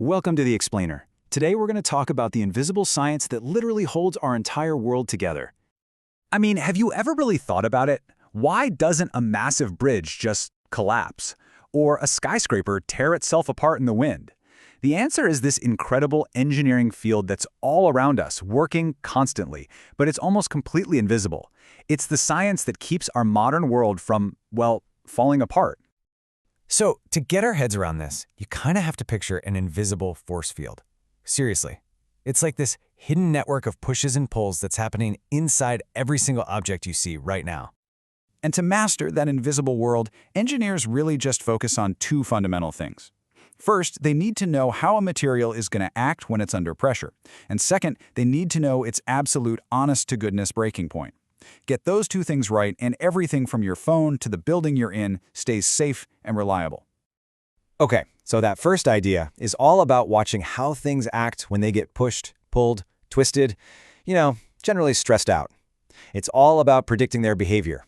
Welcome to The Explainer. Today we're going to talk about the invisible science that literally holds our entire world together. I mean, have you ever really thought about it? Why doesn't a massive bridge just collapse? Or a skyscraper tear itself apart in the wind? The answer is this incredible engineering field that's all around us, working constantly, but it's almost completely invisible. It's the science that keeps our modern world from, well, falling apart. So, to get our heads around this, you kind of have to picture an invisible force field. Seriously. It's like this hidden network of pushes and pulls that's happening inside every single object you see right now. And to master that invisible world, engineers really just focus on two fundamental things. First, they need to know how a material is going to act when it's under pressure. And second, they need to know its absolute honest-to-goodness breaking point. Get those two things right, and everything from your phone to the building you're in stays safe and reliable. Okay, so that first idea is all about watching how things act when they get pushed, pulled, twisted, generally stressed out. It's all about predicting their behavior.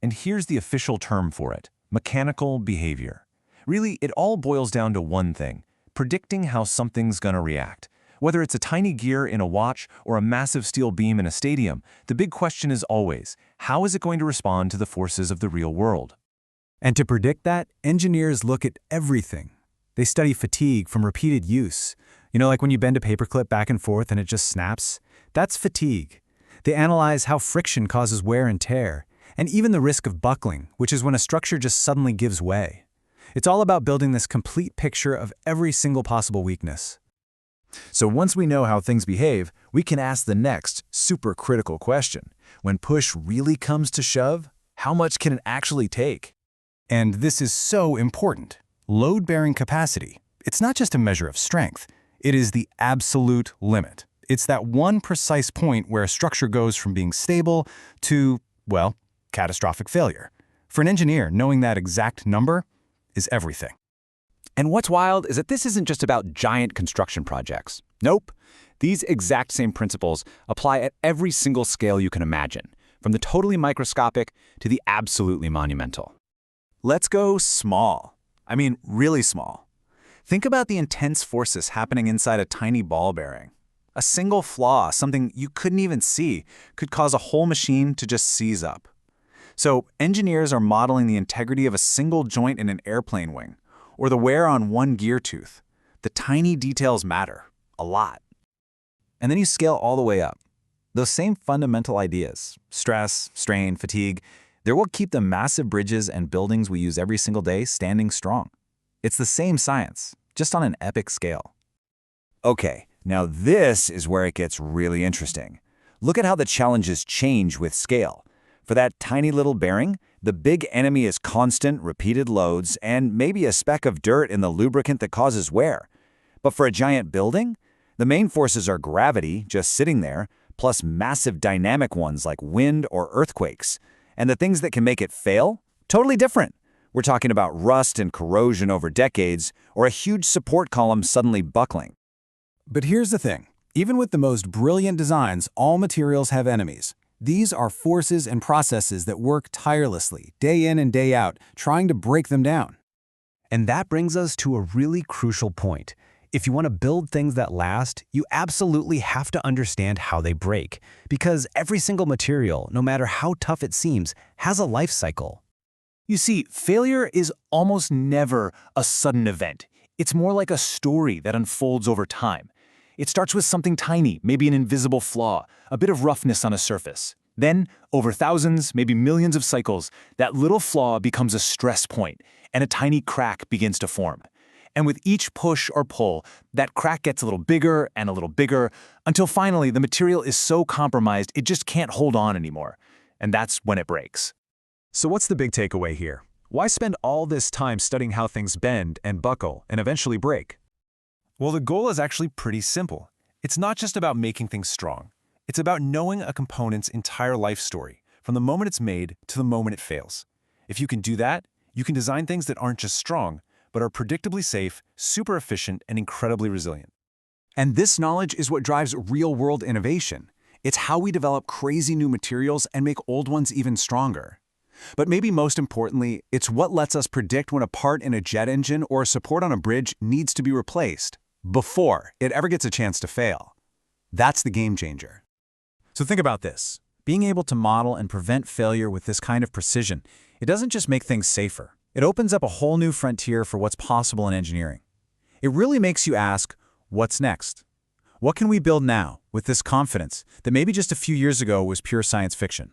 And here's the official term for it: mechanical behavior. Really, it all boils down to one thing: predicting how something's gonna react. Whether it's a tiny gear in a watch or a massive steel beam in a stadium, the big question is always, how is it going to respond to the forces of the real world? And to predict that, engineers look at everything. They study fatigue from repeated use. Like when you bend a paperclip back and forth and it just snaps? That's fatigue. They analyze how friction causes wear and tear, and even the risk of buckling, which is when a structure just suddenly gives way. It's all about building this complete picture of every single possible weakness. So once we know how things behave, we can ask the next, super critical question. When push really comes to shove, how much can it actually take? And this is so important. Load-bearing capacity. It's not just a measure of strength. It is the absolute limit. It's that one precise point where a structure goes from being stable to, well, catastrophic failure. For an engineer, knowing that exact number is everything. And what's wild is that this isn't just about giant construction projects. Nope. These exact same principles apply at every single scale you can imagine, from the totally microscopic to the absolutely monumental. Let's go small. I mean, really small. Think about the intense forces happening inside a tiny ball bearing. A single flaw, something you couldn't even see, could cause a whole machine to just seize up. So engineers are modeling the integrity of a single joint in an airplane wing, or the wear on one gear tooth. The tiny details matter, a lot. And then you scale all the way up. Those same fundamental ideas, stress, strain, fatigue, they're what keep the massive bridges and buildings we use every single day standing strong. It's the same science, just on an epic scale. Okay, now this is where it gets really interesting. Look at how the challenges change with scale. For that tiny little bearing, the big enemy is constant, repeated loads, and maybe a speck of dirt in the lubricant that causes wear. But for a giant building, the main forces are gravity, just sitting there, plus massive dynamic ones like wind or earthquakes. And the things that can make it fail? Totally different. We're talking about rust and corrosion over decades, or a huge support column suddenly buckling. But here's the thing. Even with the most brilliant designs, all materials have enemies. These are forces and processes that work tirelessly, day in and day out, trying to break them down. And that brings us to a really crucial point. If you want to build things that last, you absolutely have to understand how they break. Because every single material, no matter how tough it seems, has a life cycle. You see, failure is almost never a sudden event. It's more like a story that unfolds over time. It starts with something tiny, maybe an invisible flaw, a bit of roughness on a surface. Then, over thousands, maybe millions of cycles, that little flaw becomes a stress point, and a tiny crack begins to form. And with each push or pull, that crack gets a little bigger and a little bigger, until finally the material is so compromised it just can't hold on anymore. And that's when it breaks. So what's the big takeaway here? Why spend all this time studying how things bend and buckle and eventually break? Well, the goal is actually pretty simple. It's not just about making things strong. It's about knowing a component's entire life story, from the moment it's made to the moment it fails. If you can do that, you can design things that aren't just strong, but are predictably safe, super efficient, and incredibly resilient. And this knowledge is what drives real-world innovation. It's how we develop crazy new materials and make old ones even stronger. But maybe most importantly, it's what lets us predict when a part in a jet engine or a support on a bridge needs to be replaced. before it ever gets a chance to fail. That's the game changer. So think about this. Being able to model and prevent failure with this kind of precision, it doesn't just make things safer. It opens up a whole new frontier for what's possible in engineering. It really makes you ask, what's next? What can we build now with this confidence that maybe just a few years ago was pure science fiction?